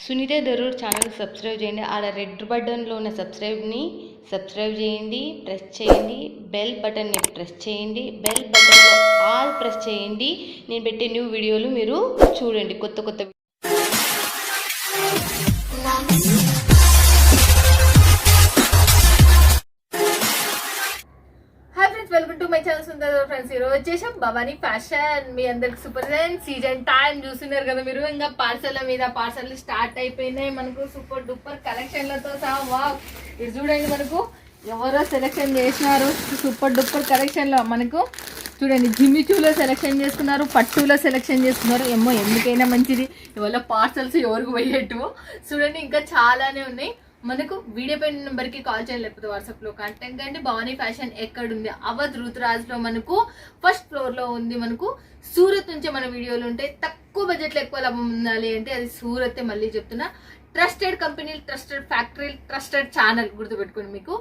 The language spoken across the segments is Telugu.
సునీత దరూర్ ఛానల్ సబ్స్క్రైబ్ చేయండి. ఆడ రెడ్ బటన్లో ఉన్న సబ్స్క్రైబ్ని సబ్స్క్రైబ్ చేయండి, ప్రెస్ చేయండి. బెల్ బటన్ని ప్రెస్ చేయండి. బెల్ బటన్లో ఆల్ ప్రెస్ చేయండి. నేను పెట్టే న్యూ వీడియోలు మీరు చూడండి. కొత్త కొత్త welcome to my channel Sundara friends. ఈరోజు వచ్చేసాం భవానీ ఫ్యాషన్. మీ అందరికి సూపర్ సీజన్ టైం చూస్తున్నారు కదా మీరు. ఇంకా పార్సల్ మీద పార్సల్ స్టార్ట్ అయిపోయినాయి మనకు సూపర్ డూపర్ కలెక్షన్లతో సహా. వావ్, ఇది చూడండి, మనకు ఎవరో సెలెక్షన్ చేసినారు సూపర్ డూపర్ కలెక్షన్ లో. మనకు చూడండి, జిమ్మిచూలో సెలెక్షన్ చేసుకున్నారు, పట్టులో సెలెక్షన్ చేసుకున్నారు. ఏమో ఎందుకైనా మంచిది, ఇవాళ పార్సల్స్ ఎవరికి పోయేట్టు. చూడండి, ఇంకా చాలానే ఉన్నాయి. మనకు వీడియో పైన నెంబర్కి కాల్ చేయాలి, లేకపోతే వాట్సాప్లో కాంటాక్ట్ కండి. భవానీ ఫ్యాషన్ ఎక్కడుంది? అవధ్ రుతురాజ్లో మనకు ఫస్ట్ ఫ్లోర్లో ఉంది. మనకు సూరత్ నుంచి మన వీడియోలు ఉంటాయి. తక్కువ బడ్జెట్లో ఎక్కువ లాభం ఉండాలి అంటే అది సూరతే. మళ్ళీ చెప్తున్నా, ట్రస్టెడ్ కంపెనీలు, ట్రస్టెడ్ ఫ్యాక్టరీలు, ట్రస్టెడ్ ఛానల్ గుర్తుపెట్టుకోండి. మీకు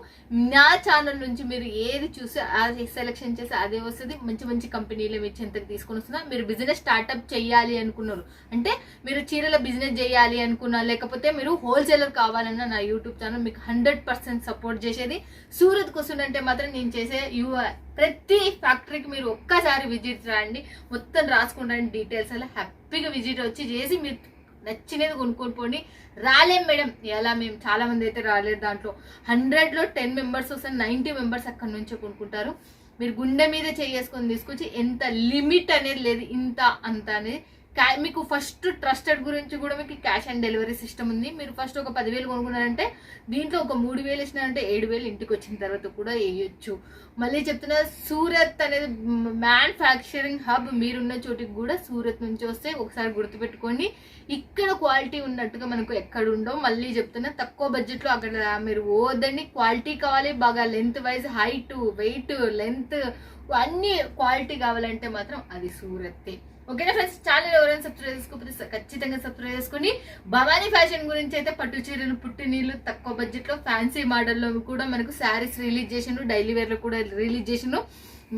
నా ఛానల్ నుంచి మీరు ఏది చూసి అది సెలెక్షన్ చేసి అదే వస్తుంది. మంచి మంచి కంపెనీలు మీ చెంతకు తీసుకొని వస్తున్నా. మీరు బిజినెస్ స్టార్ట్అప్ చేయాలి అనుకున్నారు అంటే, మీరు చీరల బిజినెస్ చేయాలి అనుకున్నా, లేకపోతే మీరు హోల్సేలర్ కావాలన్నా, నా యూట్యూబ్ ఛానల్ మీకు 100% సపోర్ట్ చేసేది. సూరత్కి వస్తుందంటే మాత్రం నేను చేసే ప్రతి ఫ్యాక్టరీకి మీరు ఒక్కసారి విజిట్ రండి, మొత్తం రాసుకుంటాను డీటెయిల్స్. అలా హ్యాపీగా విజిట్ వచ్చి చేసి మీరు నచ్చినది కొనుక్కొని పోండి. రాలేం మేడం, ఎలా మేము చాలా మంది అయితే రాలేదు. దాంట్లో 100లో 10 మెంబర్స్ వస్తే 90 మెంబర్స్ అక్కడ నుంచే కొనుక్కుంటారు. మీరు గుండె మీద చేసుకొని తీసుకొచ్చి, ఎంత లిమిట్ అనేది లేదు, ఇంత అంత అనేది. మీకు ఫస్ట్ ట్రస్టెడ్ గురించి కూడా మీకు క్యాష్ ఆన్ డెలివరీ సిస్టమ్ ఉంది. మీరు ఫస్ట్ ఒక 10,000 కొనుక్కున్నారంటే దీంట్లో ఒక 3,000 ఇచ్చినారంటే 7,000 ఇంటికి వచ్చిన తర్వాత కూడా వేయొచ్చు. మళ్ళీ చెప్తున్నా, సూరత్ అనేది మ్యానుఫ్యాక్చరింగ్ హబ్. మీరున్న చోటికి కూడా సూరత్ నుంచి వస్తే ఒకసారి గుర్తుపెట్టుకోండి. ఇక్కడ క్వాలిటీ ఉన్నట్టుగా మనకు ఎక్కడ ఉండవు. మళ్ళీ చెప్తున్నా, తక్కువ బడ్జెట్లో అక్కడ మీరు ఓదండి. క్వాలిటీ కావాలి బాగా, length wise, height, weight, length అన్ని క్వాలిటీ కావాలంటే మాత్రం అది సూరత్తే. ఓకేనా ఫ్రెండ్స్? ఛానల్ ఎవరైనా సబ్స్క్రైబ్ చేసుకోకపోతే ఖచ్చితంగా సబ్స్క్రైబ్ చేసుకోండి. భవానీ ఫ్యాషన్ గురించి అయితే పట్టు చీరలు, పుట్టి నీళ్ళు, తక్కువ బడ్జెట్లో ఫ్యాన్సీ మోడల్లో కూడా మనకు శారీస్ రిలీజ్ చేసిండు. డైలీ వేర్లో కూడా రిలీజ్ చేసిండు.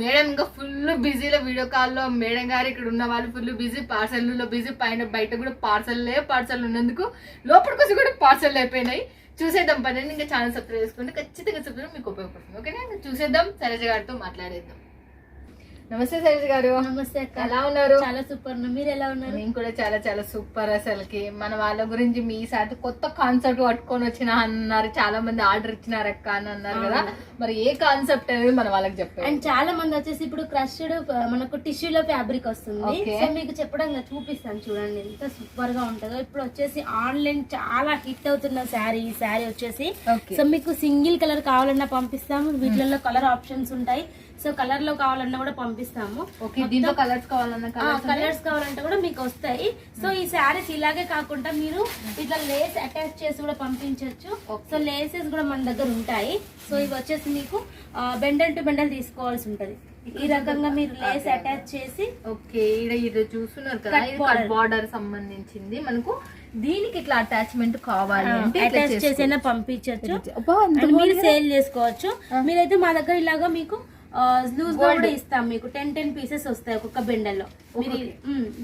మేడం ఇంకా ఫుల్ బిజీలో, వీడియో కాల్లో మేడం గారు ఇక్కడ ఉన్న వాళ్ళు ఫుల్ బిజీ, పార్సల్లో బిజీ. పైన బయట కూడా పార్సల్ ఉన్నందుకు లోపలికి వచ్చి కూడా పార్సల్ అయిపోయినాయి. చూసేద్దాం పదండి. ఇంకా ఛానల్ సబ్స్క్రైబ్ చేసుకుంటే ఖచ్చితంగా సబ్స్క్రైబ్ మీకు ఉపయోగపడుతుంది. ఓకేనా? చూసేద్దాం. శైలజ గారితో మాట్లాడేద్దాం. నమస్తే శైలజ గారు. నమస్తే అక్క, ఎలా ఉన్నారు? చాలా సూపర్. మీరు ఎలా ఉన్నారు? నేను కూడా చాలా చాలా సూపర్. అసలుకి మన వాళ్ళ గురించి మీ సార్ కొత్త కాన్సెప్ట్ పట్టుకొని వచ్చిన అన్నారు, చాలా మంది ఆర్డర్ ఇచ్చినారు అక్క అని అన్నారు కదా. మరి ఏ కాన్సెప్ట్ అనేది మన వాళ్ళకి చెప్పారు. అండ్ చాలా మంది వచ్చేసి ఇప్పుడు క్రష్డ్ మనకు టిష్యూలో ఫ్యాబ్రిక్ వస్తుంది. సో మీకు చెప్పడం చూపిస్తాను, చూడండి ఎంత సూపర్ గా ఉంటుందో. ఇప్పుడు వచ్చేసి ఆన్లైన్ చాలా హిట్ అవుతున్న శారీ. ఈ శారీ వచ్చేసి సో మీకు సింగిల్ కలర్ కావాలన్నా పంపిస్తాము. వీటిలో కలర్ ఆప్షన్స్ ఉంటాయి. సో కలర్ లో కావాలన్నా కూడా పంపిస్తాము. కలర్స్ కావాలంటే కూడా మీకు వస్తాయి. సో ఈ శారీస్ ఇలాగే కాకుండా మీరు ఇట్లా లేస్ అటాచ్ చేసి కూడా పంపించవచ్చు. సో లేసెస్ కూడా మన దగ్గర ఉంటాయి. సో ఇవి వచ్చేసి మీకు బెండల్ టు బెండల్ తీసుకోవాల్సి ఉంటది. ఈ రకంగా మీరు లేస్ అటాచ్ చేసి, ఓకే, ఇది చూస్తున్నారు కదా, ఇది బార్డర్ సంబంధించింది. మనకు దీనికి ఇట్లా అటాచ్మెంట్ కావాలి అంటే అటాచ్ చేసైనా పంపించవచ్చు. మీరు సేల్ చేసుకోవచ్చు. మీరైతే మా దగ్గర ఇలాగా మీకు లూజ్ కూడా ఇస్తాం. మీకు 10 పీసెస్ వస్తాయి ఒక్కొక్క బెండల్లో. మీరు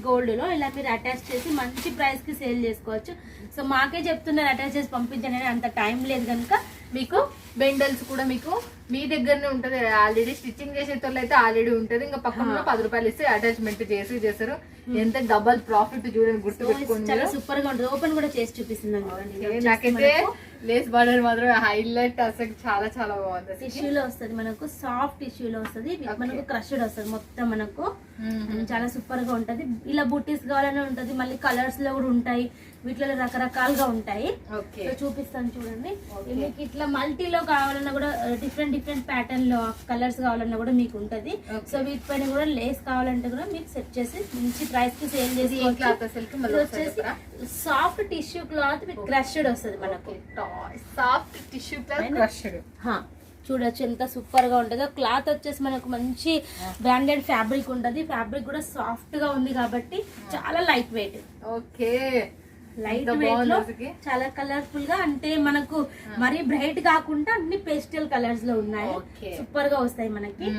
గోల్డ్ లో ఇలా మీరు అటాచ్ చేసి మంచి ప్రైస్ కి సేల్ చేసుకోవచ్చు. సో మాకే చెప్తున్నారు అటాచ్ చేసి పంపించండి, అంత టైం లేదు కనుక మీకు బెండల్స్ కూడా మీకు మీ దగ్గరనే ఉంటది. ఆల్రెడీ స్టిచ్చింగ్ చేసేటోళ్ళు అయితే ఆల్రెడీ ఉంటది. ఇంకా పక్కన 10 రూపాయలు ఇస్తే అటాచ్మెంట్ చేస్తారు. ఎంత డబల్ ప్రాఫిట్ చూడండి, గుర్తు పెట్టుకోండి. చాలా సూపర్ గా ఉంటుంది. ఓపెన్ కూడా చేసి చూపిస్తున్నాను. నాకైతే లేస్ బార్డర్ మాత్రం హైలైట్. అసలు చాలా చాలా బాగుంది. టిష్యూలో వస్తుంది మనకు, సాఫ్ట్ టిష్యూలో వస్తుంది. మనకు క్రష్డ్ వస్తుంది మొత్తం. మనకు చాలా సూపర్ గా ఉంటది. ఇలా బూటీస్ కావాలనే ఉంటది. మళ్ళీ కలర్స్ లో కూడా ఉంటాయి. వీటిలో రకరకాలుగా ఉంటాయి. చూపిస్తాను చూడండి. మీకు ఇట్లా మల్టీలో కావాలన్నా కూడా డిఫరెంట్ ప్యాటర్న్ లో కలర్స్ కావాలన్నా కూడా మీకు ఉంటది. సో వీటిపైన కూడా లేస్ కావాలంటే కూడా మీకు సెట్ చేసి మంచి ప్రైస్ కి సేల్ చేసి వచ్చేసి soft tissue cloth with crushed వస్తుంది మనకు. సాఫ్ట్ టిష్యూ క్లాత్ క్రష్డ్ చూడొచ్చు ఎంత సూపర్ గా ఉంటుందో. క్లాత్ వచ్చేసి మనకు మంచి బ్రాండెడ్ ఫ్యాబ్రిక్ ఉంటది. ఫ్యాబ్రిక్ కూడా సాఫ్ట్ గా ఉంది కాబట్టి చాలా light weight. Okay, light weight లో చాలా కలర్ఫుల్ గా, అంటే మనకు మరీ బ్రైట్ కాకుండా అన్ని పేస్టల్ కలర్స్ లో ఉన్నాయి. సూపర్ గా వస్తాయి మనకి.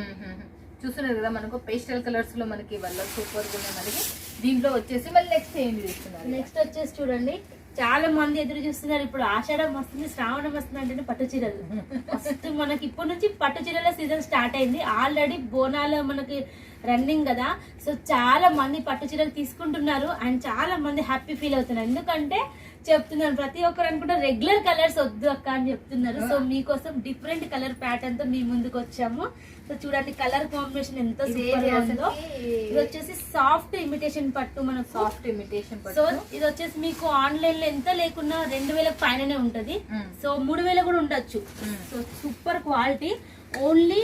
చూస్తున్నారు కదా, మనకు పేస్టల్ కలర్స్ లో మనకి వల్ల సూపర్ గా ఉన్నాయి. మనకి దీంట్లో వచ్చేసి మళ్ళీ నెక్స్ట్ ఏంటి తీసుకున్నారు? నెక్స్ట్ వచ్చేసి చూడండి, చాలా మంది ఎదురు చూస్తున్నారు. ఇప్పుడు ఆషాఢం వస్తుంది, శ్రావణం వస్తుంది అంటేనే పట్టు చీరలు. ఫస్ట్ మనకి ఇప్పటి నుంచి పట్టు చీరల సీజన్ స్టార్ట్ అయింది. ఆల్రెడీ బోనాలు మనకి రన్నింగ్ కదా, సో చాలా మంది పట్టు చీరలు తీసుకుంటున్నారు అండ్ చాలా మంది హ్యాపీ ఫీల్ అవుతున్నారు. ఎందుకంటే చెప్తున్నాను, ప్రతి ఒక్కరు అనుకుంటే రెగ్యులర్ కలర్స్ వద్దు అక్క అని చెప్తున్నారు. సో మీకోసం డిఫరెంట్ కలర్ ప్యాటర్న్ తో మీ ముందుకు వచ్చాము. సో చూడండి కలర్ కాంబినేషన్ ఎంత సూపర్ గా ఉందో. ఇది వచ్చేసి సాఫ్ట్ ఇమిటేషన్ పట్టు, మన సాఫ్ట్ ఇమిటేషన్ సో ఇది వచ్చేసి మీకు ఆన్లైన్ లో ఎంత లేకున్నా 2000 పైననే ఉంటది. సో 3000 కూడా ఉండొచ్చు. So super quality. ఓన్లీ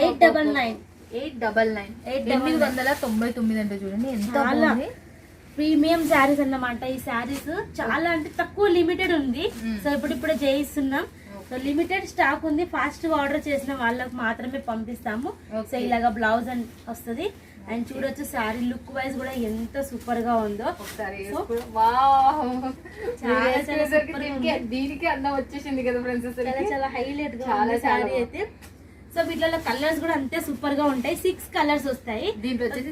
899 899 అంటే చూడండి ఎంత బాగుంది. ప్రీమియం శారీస్ అన్నమాట. ఈ శారీస్ చాలా అంటే తక్కువ లిమిటెడ్ ఉంది. సో ఇప్పుడే చేయిస్తున్నాం. సో లిమిటెడ్ స్టాక్ ఉంది. ఫాస్ట్ గా ఆర్డర్ చేసిన వాళ్ళకి మాత్రమే పంపిస్తాము. సో ఇలాగా బ్లౌజ్ అని వస్తుంది. అండ్ చూడొచ్చు శారీ లుక్ వైజ్ కూడా ఎంత సూపర్ గా ఉందో. దీనికి అందం వచ్చేసింది కదా ఫ్రెండ్స్. చాలా హైలైట్ గా చాలా శారీ అయితే. సో వీటిలో కలర్స్ కూడా అంతే సూపర్ గా ఉంటాయి. 6 కలర్స్ వస్తాయి. దీంట్లో వచ్చేసి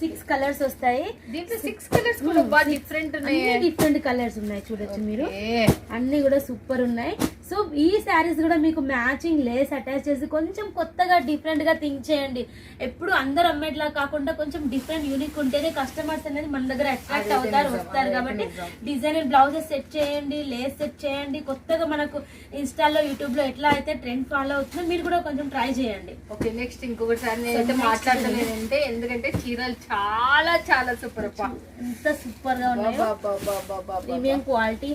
6 కలర్స్ వస్తాయి. దీంట్లో 6 కలర్స్ కూడా బాగా డిఫరెంట్ ఉన్నాయి. డిఫరెంట్ కలర్స్ ఉన్నాయి చూడొచ్చు మీరు. అన్ని కూడా సూపర్ ఉన్నాయి. సో ఈ శారీస్ కూడా మీకు మ్యాచింగ్ లేస్ అటాచ్ చేసి కొంచెం కొత్తగా డిఫరెంట్ గా థింక్ చేయండి. ఎప్పుడు అందరు అమ్మేట్లా కాకుండా కొంచెం డిఫరెంట్ యూనిక్ ఉంటేనే కస్టమర్స్ అనేది మన దగ్గర అట్రాక్ట్ అవుతారు, వస్తారు. కాబట్టి డిజైనర్ బ్లౌజెస్ సెట్ చేయండి, లేస్ సెట్ చేయండి. కొత్తగా మనకు ఇన్స్టాలో యూట్యూబ్ లో ఎట్లా అయితే ట్రెండ్ ఫాలో అవుతుందో మీరు కూడా కొంచెం ట్రై చేయండి. ఓకే, నెక్స్ట్ ఇంకొకసారి నేనైతే మాట్లాడలేనంటే ఎందుకంటే చీరలు చాలా చాలా సూపర్. ఎంత సూపర్ గా ఉన్నాయి. Premium quality.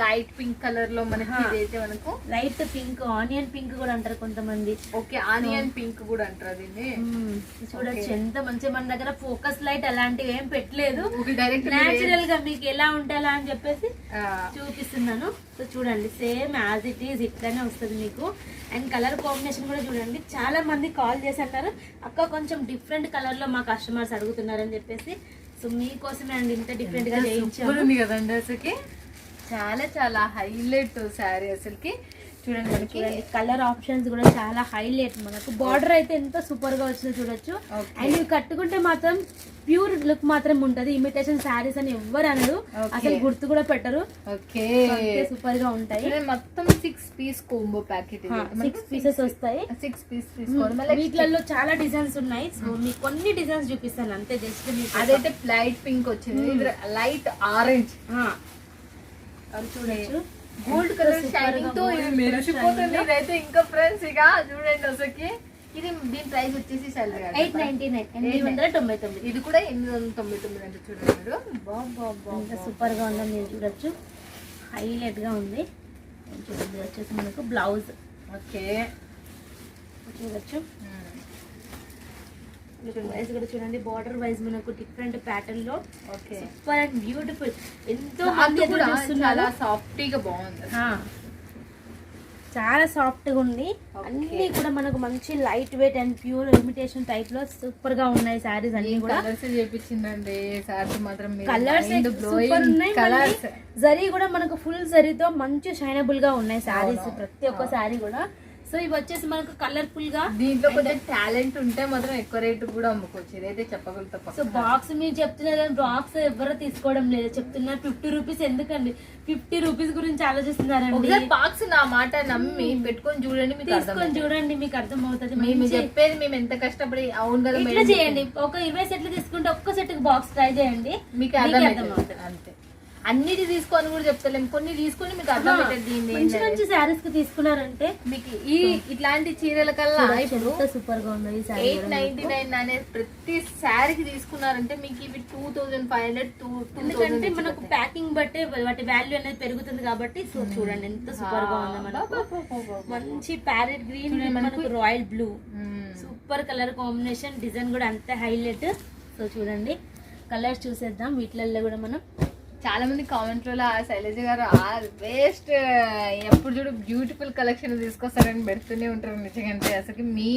Light pink colour లో మనకి ఇదైతే మనకు లైట్ పింక్, ఆనియన్ పింక్ కూడా అంటారు కొంతమంది. ఓకే, ఆనియన్ పింక్ కూడా అంటారు దీన్ని. చూడొచ్చు ఎంత మంచి. మన దగ్గర ఫోకస్ లైట్ అలాంటివి ఏం పెట్టలేదు. డైరెక్ట్ నేచురల్ గా మీకు ఎలా ఉండాలా అని చెప్పేసి చూపిస్తున్నాను. సో చూడండి సేమ్ యాజ్ ఇట్ ఈజ్ ఇట్లానే వస్తుంది మీకు. అండ్ కలర్ కాంబినేషన్ కూడా చూడండి. చాలా మంది కాల్ చేసి అంటారు అక్క కొంచెం డిఫరెంట్ కలర్ లో మా కస్టమర్స్ అడుగుతున్నారని చెప్పేసి. సో మీకోసమే అండి ఇంత డిఫరెంట్ గా చేయించాము కదండి. అసలుకి చాలా చాలా హైలైట్ శారీ అసలుకి. చూడండి మనకి కలర్ ఆప్షన్స్ కూడా చాలా హైలైట్. మనకు బార్డర్ అయితే ఎంత సూపర్ గా వచ్చిందో చూడొచ్చు. అండ్ ఇవి కట్టుకుంటే మాత్రం ప్యూర్ లుక్ మాత్రం ఉంటది. ఇమిటేషన్ శారీస్ అని ఎవ్వరు అనరు, అసలు గుర్తు కూడా పెట్టరు. ఓకే, సూపర్ గా ఉంటాయి. మొత్తం 6 పీస్ కోంబో ప్యాకెట్. 6 పీసెస్ వస్తాయి. 6 పీస్ తీసుకోవడం. వీటిలలో చాలా డిజైన్స్ ఉన్నాయి. సో మీకు కొన్ని డిజైన్స్ చూపిస్తాను అంతే. జస్ట్ అదైతే లైట్ పింక్ వచ్చింది, లైట్ ఆరెంజ్. అది చూడొచ్చు గోల్డ్ కలర్ షైనింగ్ తో ఇది మెరిసిపోతుంది. ఇదైతే ఇంకా ఫ్రెండ్స్ ఇక చూడండి అసలుకి. ఇది దీని ప్రైస్ వచ్చేసి 899. ఇది కూడా 899 అంటే చూడండి మీరు. సూపర్ గా ఉందని మీరు చూడొచ్చు. హైలైట్ గా ఉంది. చూడండి వచ్చేసి మనకు బ్లౌజ్. ఓకే, చూడొచ్చు వైజ్ కూడా చూడండి. బార్డర్ వైజ్ మనకు డిఫరెంట్ ప్యాటర్న్ లో సూపర్ అండ్ బ్యూటిఫుల్. ఎంతో మంది చాలా సాఫ్ట్ గా బాగుంది. చాలా సాఫ్ట్ గా ఉంది. అన్ని కూడా మనకు మంచి light weight and pure imitation type లో సూపర్ గా ఉన్నాయి సారీస్ అన్ని కూడా. చేపించిందండి సారీస్ మాత్రం. కలర్స్ సూపర్ ఉన్నాయి. జరీ కూడా మనకు ఫుల్ జరీతో మంచి షైనబుల్ గా ఉన్నాయి సారీస్, ప్రతి ఒక్క సారీ కూడా. సో ఇవి వచ్చేసి మనకు కలర్ఫుల్ గా. దీంట్లో కొంచెం టాలెంట్ ఉంటే మాత్రం ఎక్కువ రేటు కూడా అమ్ముకోవచ్చు. ఇదైతే చెప్పగలుగుతా. సో బాక్స్ మీరు చెప్తున్నారు కానీ బాక్స్ ఎవరు తీసుకోవడం లేదు. చెప్తున్నారు 50 రూపీస్. ఎందుకండి 50 రూపీస్ గురించి ఆలోచిస్తున్నారండి? బాక్స్ నా మాట నమ్మి పెట్టుకొని చూడండి, తీసుకొని చూడండి, మీకు అర్థం అవుతుంది. మేము చెప్పేది మేము ఎంత కష్టపడి. అవును కదా, ఇట్లా చేయండి. ఒక 20 సెట్లు తీసుకుంటే ఒక్క సెట్ బాక్స్ ట్రై చేయండి, మీకు అర్థం అవుతుంది. అంతే, అన్నిటి తీసుకొని కూడా చెప్తలేము, కొన్ని తీసుకొని మీకు అర్థం అవుతుంది. మంచి మంచి శారీస్ కి తీసుకున్నారంటే మీకు ఈ ఇట్లాంటి చీరల కల్లా ఇప్పుడు సూపర్ గా ఉన్నాయి. 899 అనేది ప్రతి శారీకి తీసుకున్నారంటే మీకు ఇవి 2500. ఎందుకంటే మనకు ప్యాకింగ్ బట్టే వాటి వాల్యూ అనేది పెరుగుతుంది కాబట్టి. సో చూడండి ఎంత సూపర్ గా ఉంది. మనకు మంచి ప్యారెట్ గ్రీన్, మనకు royal blue, super colour combination. Design కూడా అంతే హైలైట్. సో చూడండి కలర్స్ చూసేద్దాం. వీటిలలో కూడా మనం చాలా మంది కామెంట్లలో శైలజ గారు బెస్ట్ ఎప్పుడు చూడు బ్యూటిఫుల్ కలెక్షన్ తీసుకొస్తారని పెడుతూనే ఉంటారు. నిజంగా అసలు మీ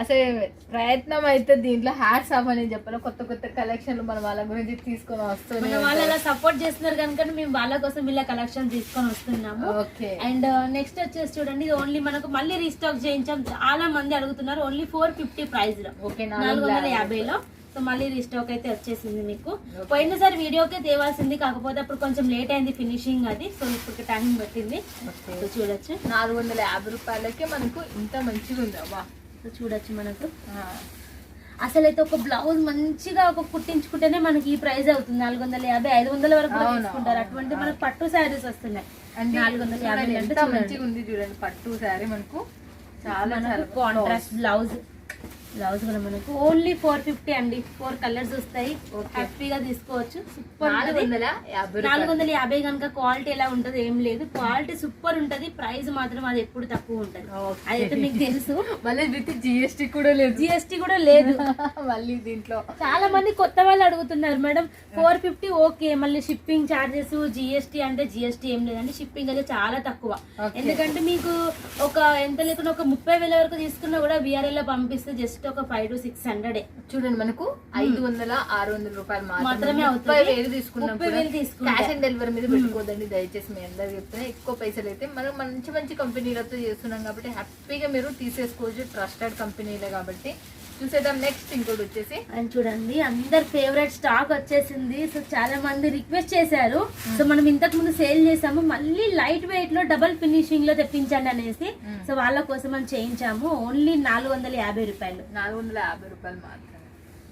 అసలు ప్రయత్నం అయితే దీంట్లో హ్యాట్స్ ఆఫ్ అని చెప్పాలి. కొత్త కొత్త కలెక్షన్లు మన వాళ్ళ గురించి తీసుకొని వస్తున్నాం. వాళ్ళు అలా సపోర్ట్ చేస్తున్నారు కనుక మేము వాళ్ళ కోసం ఇలా కలెక్షన్ తీసుకొని వస్తున్నాము. అండ్ నెక్స్ట్ వచ్చేసి చూడండి, ఓన్లీ మనకు మళ్ళీ రీస్టాక్ చేయించాం. చాలా మంది అడుగుతున్నారు. ఓన్లీ 450 ప్రైస్ లో, 450లో సో మళ్ళీ రీస్టాక్ అయితే వచ్చేసింది మీకు. పోయినసారి వీడియోకే తేవాల్సింది, కాకపోతే అప్పుడు కొంచెం లేట్ అయింది ఫినిషింగ్ అది, సో ఇప్పుడు టైం పట్టింది. సో చూడొచ్చు 450 రూపాయలకి మనకు ఇంత మంచిగా ఉంది. అబ్బా సో చూడొచ్చు మనకు అసలైతే ఒక బ్లౌజ్ మంచిగా ఒక కుట్టించుకుంటేనే మనకి ఈ ప్రైస్ అవుతుంది 450, 500 వరకు కూడా తీసుకుంటారు. అటువంటి మనకు పట్టు శారీస్ వస్తున్నాయి 450 అంటే మంచిగా ఉంది చూడండి. పట్టు శారీ మనకు చాలా కాంట్రాస్ట్ బ్లౌజ్ కూడా మనకు ఓన్లీ 450 అండి. 4 కలర్స్ వస్తాయి, హ్యాపీగా తీసుకోవచ్చు. సూపర్ 450 కనుక క్వాలిటీ ఎలా ఉంటది ఏం లేదు, క్వాలిటీ సూపర్ ఉంటది. ప్రైస్ మాత్రం అది ఎప్పుడు తక్కువ ఉంటది, అదైతే మీకు తెలుసు. మళ్ళీ విత్ జిఎస్టీ కూడా లేదు, మళ్ళీ దీంట్లో చాలా మంది కొత్త వాళ్ళు అడుగుతున్నారు మేడం 450 ఓకే, మళ్ళీ షిప్పింగ్ చార్జెస్ జిఎస్టీ అంటే జిఎస్టీ ఏం లేదండి. షిప్పింగ్ అయితే చాలా తక్కువ, ఎందుకంటే మీకు ఒక ఎంత లేకుండా ఒక 30,000 వరకు తీసుకున్నా కూడా VRL లో పంపిస్తే జస్ట్ ఒక 500 to 600 చూడండి. మనకు 500-600 రూపాయలు మాత్రమే అవుతుంది. 30,000 తీసుకున్నప్పుడు క్యాష్ ఆన్ డెలివరీ మీద పెట్టుకోదండి దయచేసి. మీ అందరికి చెప్తున్నా, ఎక్కువ పైసలు అయితే మనం మంచి మంచి కంపెనీలతో చేస్తున్నాం కాబట్టి హ్యాపీగా మీరు తీసేసుకోవచ్చు, ట్రస్టెడ్ కంపెనీలే కాబట్టి. చూసేద్దాం నెక్స్ట్ ఇంకోటి వచ్చేసి. అండ్ చూడండి అందరు ఫేవరెట్ స్టాక్ వచ్చేసింది. సో చాలా మంది రిక్వెస్ట్ చేశారు, సో మనం ఇంతకు ముందు సేల్ చేసాము, మళ్ళీ లైట్ వెయిట్ లో డబల్ ఫినిషింగ్ లో తెప్పించండి అనేసి. సో వాళ్ళ కోసం మనం చేయించాము. ఓన్లీ 450 రూపాయలు, 450 రూపాయలు మాత్రమే.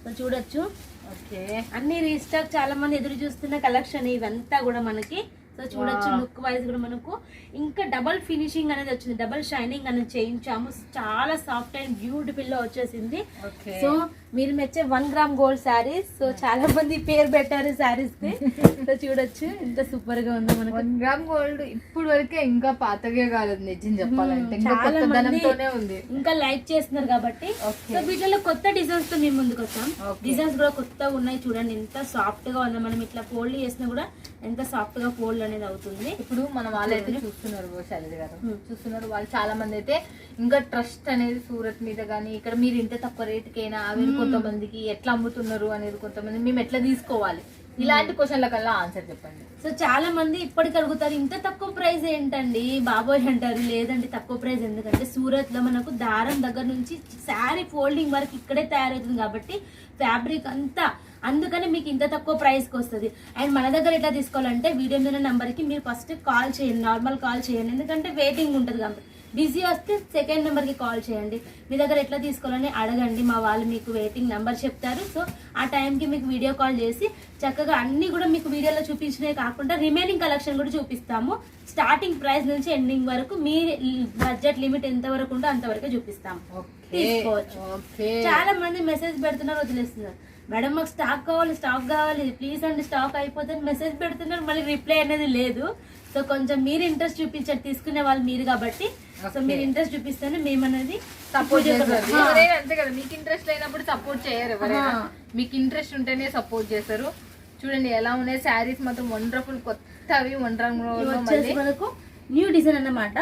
సో చూడొచ్చు. ఓకే, అన్ని రీస్టాక్ చాలా మంది ఎదురు చూస్తున్న కలెక్షన్ ఇవంతా కూడా మనకి. సో చూడొచ్చు లుక్ వైజ్ కూడా మనకు ఇంకా డబల్ ఫినిషింగ్ అనేది వచ్చింది, డబల్ షైనింగ్ అనేది చేయించాము. చాలా సాఫ్ట్ అండ్ బ్యూటిఫుల్ లో వచ్చేసింది. సో మీరు మెచ్చే 1 గ్రామ్ గోల్డ్ శారీస్. సో చాలా మంది పేరు పెట్టారు శారీస్ కి. సో చూడొచ్చు ఎంత సూపర్ గా ఉందో మనకు. 1 గ్రామ్ గోల్డ్ ఇప్పుడు వరకే ఇంకా పాతగా కాలేదు నిజం చెప్పాలంటే, చాలా మంది ఉంది ఇంకా లైక్ చేస్తున్నారు కాబట్టి. సో వీటిలో కొత్త డిజైన్స్ తో మేము ముందుకు వచ్చాం. డిజైన్స్ కూడా కొత్తగా ఉన్నాయి చూడండి, ఎంత సాఫ్ట్ గా ఉందో. మనం ఇట్లా ఫోల్డ్ చేసినా కూడా ఎంత సాఫ్ట్ గా ఫోల్డ్ అనేది అవుతుంది. ఇప్పుడు మన వాళ్ళైతే చూస్తున్నారు శైలజ గారు, చూస్తున్నారు వాళ్ళు చాలా మంది అయితే ఇంకా ట్రస్ట్ అనేది సూరత్ మీద గానీ ఇక్కడ మీరు ఇంత తక్కువ రేటుకైనా అవి కొంతమందికి ఎట్లా అమ్ముతున్నారు అనేది, కొంతమంది మేము ఎట్లా తీసుకోవాలి, ఇలాంటి క్వశ్చన్ల కల్లా ఆన్సర్ చెప్పండి. సో చాలా మంది ఇప్పటికి అడుగుతారు ఇంత తక్కువ ప్రైస్ ఏంటండి బాబోయ్ అంటారు. లేదండి తక్కువ ప్రైస్, ఎందుకంటే సూరత్ లో మనకు దారం దగ్గర నుంచి శారీ ఫోల్డింగ్ వరకు ఇక్కడే తయారవుతుంది కాబట్టి ఫ్యాబ్రిక్ అంతా, అందుకని మీకు ఇంత తక్కువ ప్రైస్కి వస్తుంది. అండ్ మన దగ్గర ఎట్లా తీసుకోవాలంటే వీడియో మీద నెంబర్కి మీరు ఫస్ట్ కాల్ చేయండి, నార్మల్ కాల్ చేయండి, ఎందుకంటే వెయిటింగ్ ఉంటుంది కాబట్టి. బిజీ వస్తే సెకండ్ నెంబర్కి కాల్ చేయండి. మీ దగ్గర ఎట్లా తీసుకోవాలని అడగండి, మా వాళ్ళు మీకు వెయిటింగ్ నెంబర్ చెప్తారు. సో ఆ టైంకి మీకు వీడియో కాల్ చేసి చక్కగా అన్నీ కూడా మీకు వీడియోలో చూపించినవి కాకుండా రిమైనింగ్ కలెక్షన్ కూడా చూపిస్తాము. స్టార్టింగ్ ప్రైస్ నుంచి ఎండింగ్ వరకు మీ బడ్జెట్ లిమిట్ ఎంత వరకు ఉందో అంతవరకు చూపిస్తాము, తీసుకోవచ్చు. చాలా మంది మెసేజ్ పెడుతున్నారు, వదిలేస్తున్నారు. మేడం మాకు స్టాక్ కావాలి ప్లీజ్ అండి, స్టాక్ అయిపోతే మెసేజ్ పెడుతున్నారు, మళ్ళీ రిప్లై అనేది లేదు. సో కొంచెం మీరు ఇంట్రెస్ట్ చూపించారు, తీసుకునే వాళ్ళు మీరు కాబట్టి. సో మీరు ఇంట్రెస్ట్ చూపిస్తేనే మేము అనేది సపోర్ట్ చేస్తారు. అంతే కదా, మీకు ఇంట్రెస్ట్ లేనప్పుడు సపోర్ట్ చేయరు ఎవరైనా, మీకు ఇంట్రెస్ట్ ఉంటేనే సపోర్ట్ చేస్తారు. చూడండి ఎలా ఉన్నాయి శారీస్ మాత్రం వండర్ఫుల్, కొత్తవి మనకు న్యూ డిజైన్ అన్నమాట.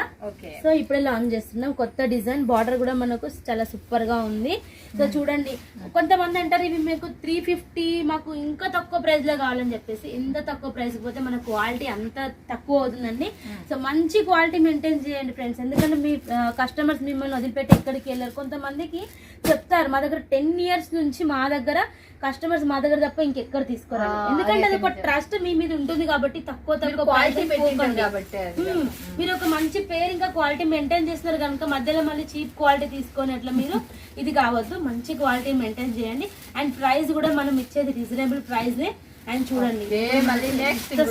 సో ఇప్పుడే లాంచ్ చేస్తున్నాం కొత్త డిజైన్. బార్డర్ కూడా మనకు చాలా సూపర్ గా ఉంది. సో చూడండి కొంతమంది అంటారు ఇవి మీకు 350 మాకు ఇంకా తక్కువ ప్రైస్ లో కావాలని చెప్పేసి. ఇంత తక్కువ ప్రైస్ పోతే మన క్వాలిటీ అంత తక్కువ అవుతుందండి. సో మంచి క్వాలిటీ మెయింటైన్ చేయండి ఫ్రెండ్స్, ఎందుకంటే మీ కస్టమర్స్ మిమ్మల్ని వదిలిపెట్టి ఎక్కడికి వెళ్ళారు. కొంతమందికి చెప్తారు మా దగ్గర 10 years నుంచి మా దగ్గర కస్టమర్స్ మా దగ్గర తప్ప ఇంకెక్కడ తీసుకోవాలి, ఎందుకంటే అది ఒక ట్రస్ట్ మీ మీద ఉంటుంది కాబట్టి. తక్కువ క్వాలిటీ కాబట్టి మీరు ఒక మంచి పేరు ఇంకా క్వాలిటీ మెయింటైన్ చేస్తున్నారు కనుక మధ్యలో మళ్ళీ చీప్ క్వాలిటీ తీసుకొని అట్లా మీరు ఇది కావద్దు. మంచి క్వాలిటీ మెయింటైన్ చేయండి. అండ్ ప్రైస్ కూడా మనం ఇచ్చేది రీజనబుల్ ప్రైస్. అండ్ చూడండి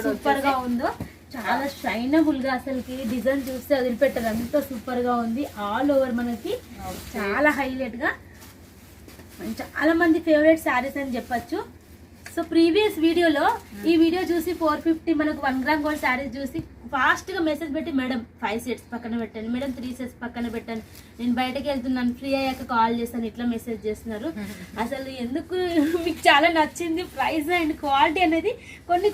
సూపర్ గా ఉందో, చాలా షైనబుల్ గా, అసలుకి డిజైన్ చూస్తే వదిలిపెట్టారు, అంత సూపర్ గా ఉంది. ఆల్ ఓవర్ మనకి చాలా హైలైట్ గా, చాలా మంది ఫేవరెట్ శారీస్ అని చెప్పొచ్చు. సో ప్రీవియస్ వీడియోలో ఈ వీడియో చూసి 450 మనకు 1 గ్రామ్ గోల్డ్ శారీస్ చూసి ఫాస్ట్ గా మెసేజ్ పెట్టి మేడం 5 sets పక్కన పెట్టండి, మేడం 3 sets పక్కన పెట్టండి, నేను బయటకు వెళ్తున్నాను ఫ్రీ అయ్యాక కాల్ చేస్తాను, ఇట్లా మెసేజ్ చేస్తున్నారు. అసలు ఎందుకు మీకు చాలా నచ్చింది ప్రైస్ అండ్ క్వాలిటీ అనేది.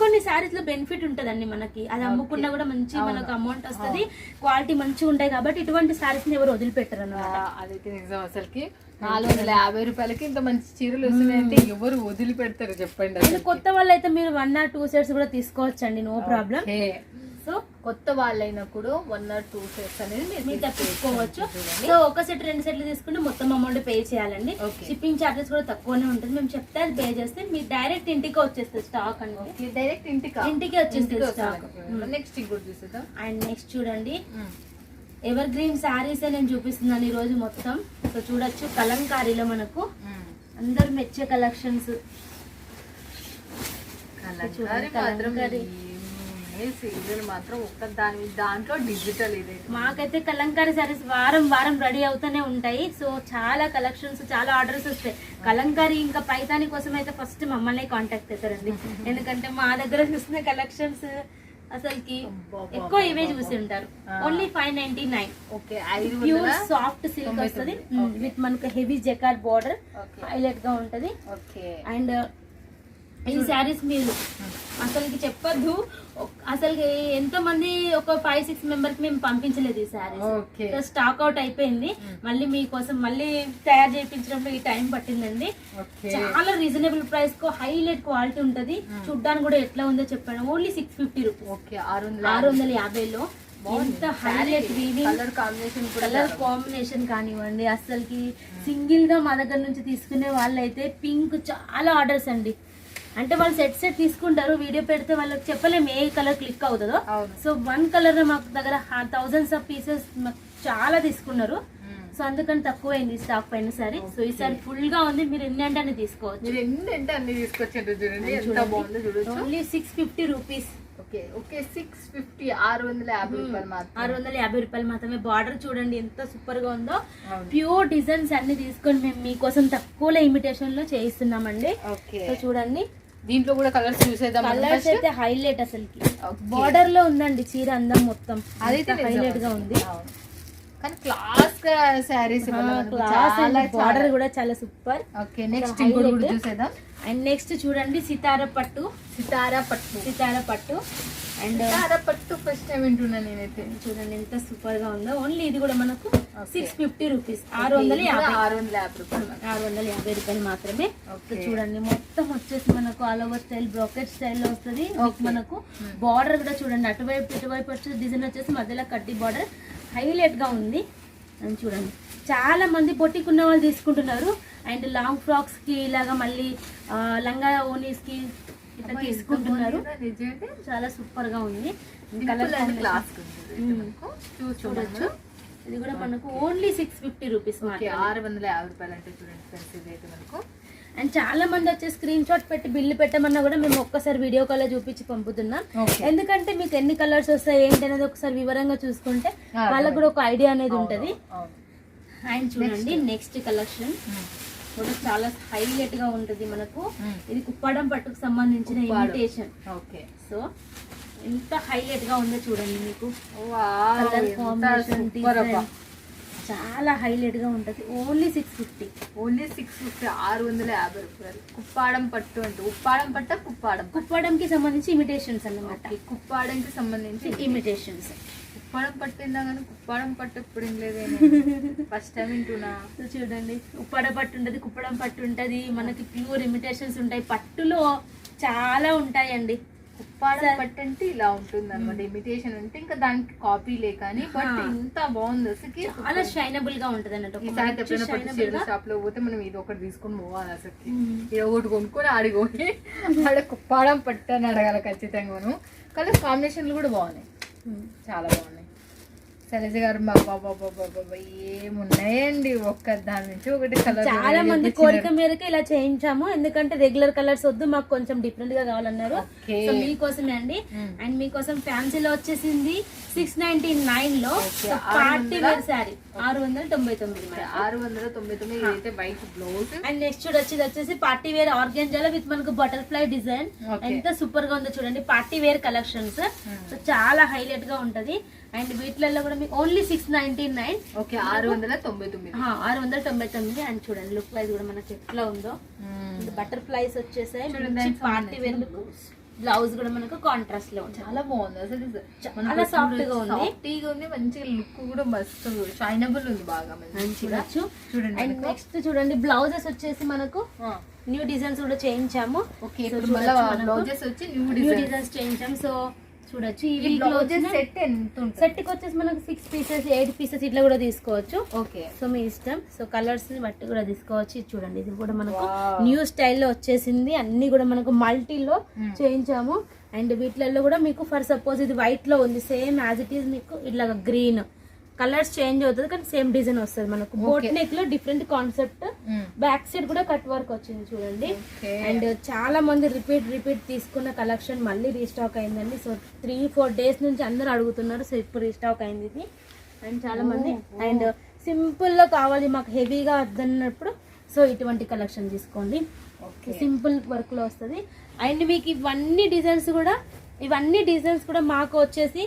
కొన్ని శారీస్ లో బెనిఫిట్ ఉంటదండి మనకి, అది అమ్ముకున్నా కూడా మంచి మనకు అమౌంట్ వస్తుంది, క్వాలిటీ మంచిగా ఉంటాయి కాబట్టి ఇటువంటి శారీస్ ని ఎవరు వదిలిపెట్టరు అన్నమాట. అదైతే నిజం. అసలుకి 450 రూపాయలకి ఇంత మంచి చీరలు వస్తున్నాయంటే ఎవరు వదిలిపెడతారు చెప్పండి. కొత్త వాళ్ళు అయితే మీరు 1 or 2 sets కూడా తీసుకోవచ్చండి, నో ప్రాబ్లం. సో సో కొత్త వాళ్ళైనప్పుడు 1 or 2 sets అనేది మీరు తెప్పించుకోవచ్చు. చూడండి. సో ఒక సెట్ 2 సెట్లు తీసుకుంటే మొత్తం అమౌంట్ పే చేయాలండి. Okay. షిప్పింగ్ చార్జెస్ కూడా తక్కువనే ఉంటుంది. మేము చెప్తే అది పే చేస్తే మీరు డైరెక్ట్ ఇంటికి వచ్చేస్తుంది స్టాక్ అండి. డైరెక్ట్ ఇంటికి వచ్చేస్తుంది స్టాక్. నెక్స్ట్ ఇంకోటి చూసేద్దాం. అండ్ నెక్స్ట్ చూడండి ఎవర్ గ్రీన్ శారీస్ నేను చూపిస్తున్నాను ఈ రోజు మొత్తం. సో చూడొచ్చు కలంకారీలో మనకు అందరు మెచ్చే కలెక్షన్స్. కలంకారీ మాత్రం ఒక్క దాంట్లో డిజిటల్ ఇదే. మాకైతే కలంకారీ సారీస్ వారం వారం రెడీ అవుతూనే ఉంటాయి. సో చాలా కలెక్షన్స్, చాలా ఆర్డర్స్ వస్తాయి. కలంకారీ ఇంకా పైతాని కోసం అయితే ఫస్ట్ మమ్మల్ని కాంటాక్ట్ అవుతారండి. ఎందుకంటే మా దగ్గర చూసిన కలెక్షన్స్ అసలుకి ఎక్కువ ఇవే చూసి ఉంటారు. Only 599. Okay, pure soft silk వస్తుంది విత్ మనకు హెవీ జకార్డ్ బార్డర్ హైలైట్ గా ఉంటది. అండ్ ఈ శారీస్ మీరు అసలుకి చెప్పొద్దు, అసలుకి ఎంతో మంది ఒక 5-6 మెంబర్స్ మేము పంపించలేదు ఈ శారీస్. స్టాక్ అవుట్ అయిపోయింది. మళ్ళీ మీకోసం మళ్ళీ తయారు చేయించడంలో ఈ టైం పట్టిందండి. చాలా రీజనబుల్ ప్రైస్ కు హైలైట్ క్వాలిటీ ఉంటది. చూడ్డానికి కూడా ఎట్లా ఉందో చెప్పండి. Only 650 rupees. 650లో ఎంత హైలైట్ వీవింగ్ కలర్ కాంబినేషన్ కానివ్వండి. అసలుకి సింగిల్ గా మా దగ్గర నుంచి తీసుకునే వాళ్ళైతే పింక్ చాలా ఆర్డర్స్ అండి. అంటే వాళ్ళు సెట్ తీసుకుంటారు, వీడియో పెడితే వాళ్ళకి చెప్పలేము ఏ కలర్ క్లిక్ అవుతుందో. సో 1 కలర్ మాకు దగ్గర thousands ఆఫ్ పీసెస్ చాలా తీసుకున్నారు. సో అందుకని తక్కువ అయింది స్టాక్ పైన సారీ. సో ఈ సారీ ఫుల్ గా ఉంది, మీరు ఎన్ని అంటే అన్ని తీసుకోవచ్చు. Only 650 rupees. 650 650 రూపాయలు మాత్రమే. బార్డర్ చూడండి ఎంత సూపర్ గా ఉందో. ప్యూర్ డిజైన్స్ అన్ని తీసుకొని మేము మీకోసం తక్కువలో ఇమిటేషన్ లో చేయిస్తున్నామండి. సో చూడండి దీంట్లో కూడా కలర్స్ చూసేద్దాం. కలర్స్ అయితే హైలైట్ అసలుకి. బార్డర్ లో ఉందండి చీర అందం మొత్తం, అదైతే హైలైట్ గా ఉంది. కానీ క్లాస్ గా సారీస్ బార్డర్ కూడా చాలా సూపర్. ఓకే, నెక్స్ట్ ఇంకోటి కూడా చూసేద్దాం. అండ్ నెక్స్ట్ చూడండి సితారా పట్టు అండ్ పట్టు ఫస్ట్ టైం వింటున్నా నేనైతే. చూడండి ఎంత సూపర్ గా ఉందో. ఓన్లీ ఇది కూడా మనకు 650 రూపీస్. 650 రూపాయలు మాత్రమే. చూడండి మొత్తం వచ్చేసి మనకు all over style brocade style లో వస్తుంది. మనకు బార్డర్ కూడా చూడండి అటువైపు ఇటువైపు వచ్చేసి డిజైన్ వచ్చేసి మధ్యలో కడ్డీ బార్డర్ హైలైట్ గా ఉంది. అని చూడండి చాలా మంది బొటిక్ ఉన్న వాళ్ళు తీసుకుంటున్నారు. అండ్ లాంగ్ ఫ్రాక్స్ కి ఇలాగా మళ్ళీ లంగా ఓనీస్ కి ఇట్లా తీసుకుంటున్నారు. చాలా సూపర్ గా ఉంది. కలర్ చూడొచ్చు. ఇది కూడా మనకు ఓన్లీ 650 రూపీస్. 650 రూపాయలు అంటే చూడండి ఫ్రెండ్స్ ఇదైతే మనకు. అండ్ చాలా మంది వచ్చే స్క్రీన్ షాట్ పెట్టి బిల్లు పెట్టమన్నా కూడా మేము ఒక్కసారి వీడియో కాల్ చూపించి పంపుతున్నాం. ఎందుకంటే మీకు ఎన్ని కలర్స్ వస్తాయి ఏంటి అనేది ఒకసారి వివరంగా చూసుకుంటే వాళ్ళకు కూడా ఒక ఐడియా అనేది ఉంటది. అండ్ చూడండి నెక్స్ట్ కలెక్షన్ కూడా చాలా హైలైట్ గా ఉంటది మనకు. ఇది కుప్పాడం పట్టుకు సంబంధించిన ఇమిటేషన్. సో ఎంత హైలైట్ గా ఉందో చూడండి. మీకు కలర్ కాంబినేషన్ చాలా హైలైట్ గా ఉంటది. ఓన్లీ 650. 650 రూపాయలు. కుప్పాడం పట్టు అంటే కుప్పాడం కి సంబంధించి ఇమిటేషన్స్ అన్నమాట. కుప్పాడంకి సంబంధించి ఇమిటేషన్స్. కుప్పాడం పట్టు ఇందా కానీ కుప్పాడం పట్టు ఎప్పుడు లేదే ఫస్ట్ టైం వింటున్నా. చూడండి ఉప్పాడ పట్టు ఉంటది, కుప్పడం పట్టు ఉంటది, మనకి ప్యూర్ ఇమిటేషన్స్ ఉంటాయి. పట్టులో చాలా ఉంటాయండి. కుప్పాడం పట్టు అంటే ఇలా ఉంటుంది అనమాట. ఇమిటేషన్ అంటే ఇంకా దానికి కాపీ లే కానీ బట్ ఇంత బాగుంది అసలు. చాలా షైనబుల్ గా ఉంటది అన్నట్టు. షాప్ లో పోతే మనం ఇది ఒకటి తీసుకొని పోవాలి అసలు. ఇది ఒకటి కొనుక్కొని ఆడిపోయి ఆడ కుప్పాడం పట్టు అని అడగాల ఖచ్చితంగా. మనం కలర్ కాంబినేషన్లు కూడా బాగున్నాయి, చాలా బాగున్నాయి. శైలజ గారు ఏమున్నాయండి ఒక్క దాని నుంచి ఒకటి కలర్. చాలా మంది కోరిక మేరకు ఇలా చేయించాము. ఎందుకంటే రెగ్యులర్ కలర్స్ వద్దు, మాకు కొంచెం డిఫరెంట్ గా కావాలన్నారు. సో మీకోసమే అండి. అండ్ మీకోసం ఫ్యాన్సీలో వచ్చేసింది 699 లో party wear sari 699. 699 white blouse. And next వచ్చేసి పార్టీ వేర్ ఆర్గెంజాలో విత్ మనకు బటర్ఫ్లై డిజైన్. ఎంత సూపర్ గా ఉందో చూడండి. Party wear collections. సో చాలా హైలైట్ గా ఉంటది. అండ్ వీటిలలో కూడా మీకు ఓన్లీ 699. 699. అండ్ చూడండి లుక్ వైజ్ కూడా మనకి ఎట్లా ఉందో. బటర్ఫ్లైస్ వచ్చేసాయి. పార్టీ వేర్ బ్లౌజ్ కూడా మనకు కాంట్రాస్ట్ లో చాలా బాగుంది అసలు. చాలా సాఫ్ట్ గా ఉంది, మంచిగా లుక్ కూడా మస్తు షైనబుల్ ఉంది, బాగా మంచిగా చూడండి. అండ్ నెక్స్ట్ చూడండి బ్లౌజెస్ వచ్చేసి మనకు న్యూ డిజైన్స్ కూడా చేయించాము. బ్లౌజెస్ వచ్చి న్యూ డిజైన్స్ చేయించాము. సో చూడొచ్చు. ఈ ఈ బ్లౌజెస్ సెట్ ఎంత ఉంటుంది? సెట్ కి వచ్చేసి మనకు 6 పీసెస్ 8 పీసెస్ ఇట్లా కూడా తీసుకోవచ్చు. ఓకే, సో మీ ఇష్టం. సో కలర్స్ ని బట్టి కూడా తీసుకోవచ్చు. ఇది చూడండి, ఇది కూడా మనకు న్యూ స్టైల్లో వచ్చేసింది. అన్ని కూడా మనకు మల్టీలో చేయించాము. అండ్ వీటిలలో కూడా మీకు ఫర్ సపోజ్ ఇది వైట్ లో ఉంది, సేమ్ యాజ్ ఇట్ ఈస్ మీకు ఇట్లా గ్రీన్ కలర్స్ చేంజ్ అవుతుంది కానీ సేమ్ డిజైన్ వస్తుంది మనకు. బోట్ నెక్ లో డిఫరెంట్ కాన్సెప్ట్, బ్యాక్ సైడ్ కూడా కట్ వర్క్ వచ్చింది చూడండి. అండ్ చాలా మంది రిపీట్ తీసుకున్న కలెక్షన్ మళ్ళీ రీస్టాక్ అయిందండి. సో 3-4 డేస్ నుంచి అందరూ అడుగుతున్నారు. సో ఇప్పుడు రీస్టాక్ అయింది ఇది. అండ్ చాలా మంది అండ్ సింపుల్ లో కావాలి మాకు హెవీగా వద్దన్నప్పుడు సో ఇటువంటి కలెక్షన్ తీసుకోండి. సింపుల్ వర్క్ లో వస్తుంది. అండ్ మీకు ఇవన్నీ డిజైన్స్ కూడా మాకు వచ్చేసి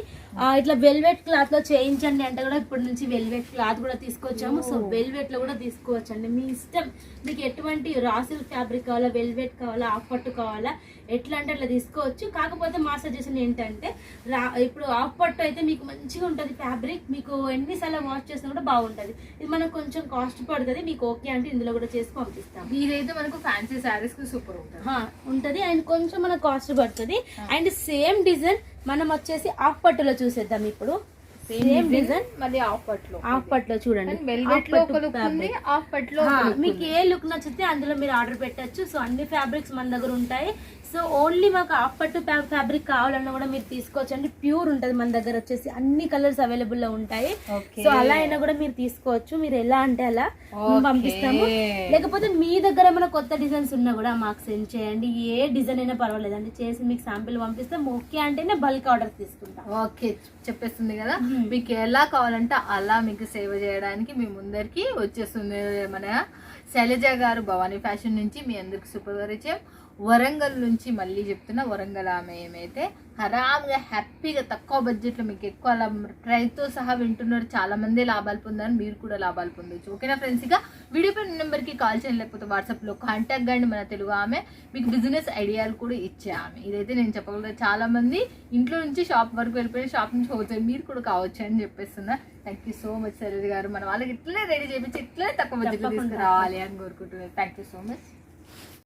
ఇట్లా వెల్వెట్ క్లాత్ లో చేయించండి అంటే కూడా ఇప్పటి నుంచి వెల్వెట్ క్లాత్ కూడా తీసుకొచ్చాము. సో వెల్వెట్ లో కూడా తీసుకోవచ్చండి, మీ ఇష్టం. మీకు ఎటువంటి రాసిల్ ఫ్యాబ్రిక్ కావాలా, వెల్వెట్ కావాలా, ఆఫ్ పట్టు కావాలా, ఎట్లా అంటే అట్లా తీసుకోవచ్చు. కాకపోతే మా సజెషన్ ఏంటంటే ఇప్పుడు ఆఫ్ పట్టు అయితే మీకు మంచిగా ఉంటుంది ఫ్యాబ్రిక్, మీకు ఎన్నిసార్లు వాష్ చేసినా కూడా బాగుంటుంది. ఇది మనకు కొంచెం కాస్ట్ పడుతుంది. మీకు ఓకే అంటే ఇందులో కూడా చేసి పంపిస్తాం. ఇదైతే మనకు ఫ్యాన్సీ శారీస్ కి సూపర్ ఉంటుంది. అండ్ కొంచెం మనకు కాస్ట్ పడుతుంది. అండ్ సేమ్ డిజైన్ మనం వచ్చేసి ఆఫ్ పట్టులో చూసేద్దాం. ఇప్పుడు సేమ్ డిజైన్ మళ్ళీ ఆఫ్ పట్టులో చూడండి. వెల్వెట్ లో ఒక లుక్ ఉంది, ఆఫ్ పట్టులో మీకు ఏ లుక్ నచ్చితే అందులో మీరు ఆర్డర్ పెట్టచ్చు. సో అన్ని ఫ్యాబ్రిక్స్ మన దగ్గర ఉంటాయి. సో ఓన్లీ మాకు ఆఫ్ పట్టు ఫ్యాబ్రిక్ కావాలన్నా కూడా మీరు తీసుకోవచ్చు అండి. ప్యూర్ ఉంటుంది మన దగ్గర వచ్చేసి, అన్ని కలర్స్ అవైలబుల్ లో ఉంటాయి. సో అలా అయినా కూడా మీరు తీసుకోవచ్చు. మీరు ఎలా అంటే అలా పంపిస్తాము. లేకపోతే మీ దగ్గర ఏమైనా కొత్త డిజైన్స్ ఉన్నా కూడా మాకు సెండ్ చేయండి. ఏ డిజైన్ అయినా పర్వాలేదండి, చేసి మీకు శాంపిల్ పంపిస్తాం. ఓకే అంటేనే బల్క్ ఆర్డర్ తీసుకుంటాం. ఓకే, చెప్పేస్తుంది కదా. మీకు ఎలా కావాలంటే అలా మీకు సేవ చేయడానికి మీ ముందరికి వచ్చేస్తుంది మన శైలజ గారు భవానీ ఫ్యాషన్ నుంచి. మీ అందరికి సూపర్ పరిచయం. వరంగల్ నుంచి మళ్ళీ చెప్తున్నా, వరంగల్ ఆమె ఏమైతే ఆరామ్గా హ్యాపీగా తక్కువ బడ్జెట్లో మీకు ఎక్కువ ప్రైస్తో సహా వింటున్నారు. చాలా మంది లాభాలు పొందారు, మీరు కూడా లాభాలు పొందొచ్చు. ఓకేనా ఫ్రెండ్స్? ఇక వీడియో పైన నెంబర్కి కాల్ చేయండి, లేకపోతే వాట్సాప్లో కాంటాక్ట్ కండి. మన తెలుగు ఆమె మీకు బిజినెస్ ఐడియాలు కూడా ఇచ్చే ఆమె. ఇదైతే నేను చెప్పగలను. చాలా మంది ఇంట్లో నుంచి షాప్ వరకు వెళ్ళిపోయి షాప్ నుంచి పోతారు, మీరు కూడా కావచ్చు అని చెప్పేస్తున్నా. Thank you so much Shailaja garu. మన వాళ్ళకి ఇట్లనే రెడీ చేయించి ఇట్లనే తక్కువ బడ్జెట్లో తీసుకురావాలి అని కోరుకుంటున్నారు. Thank you so much.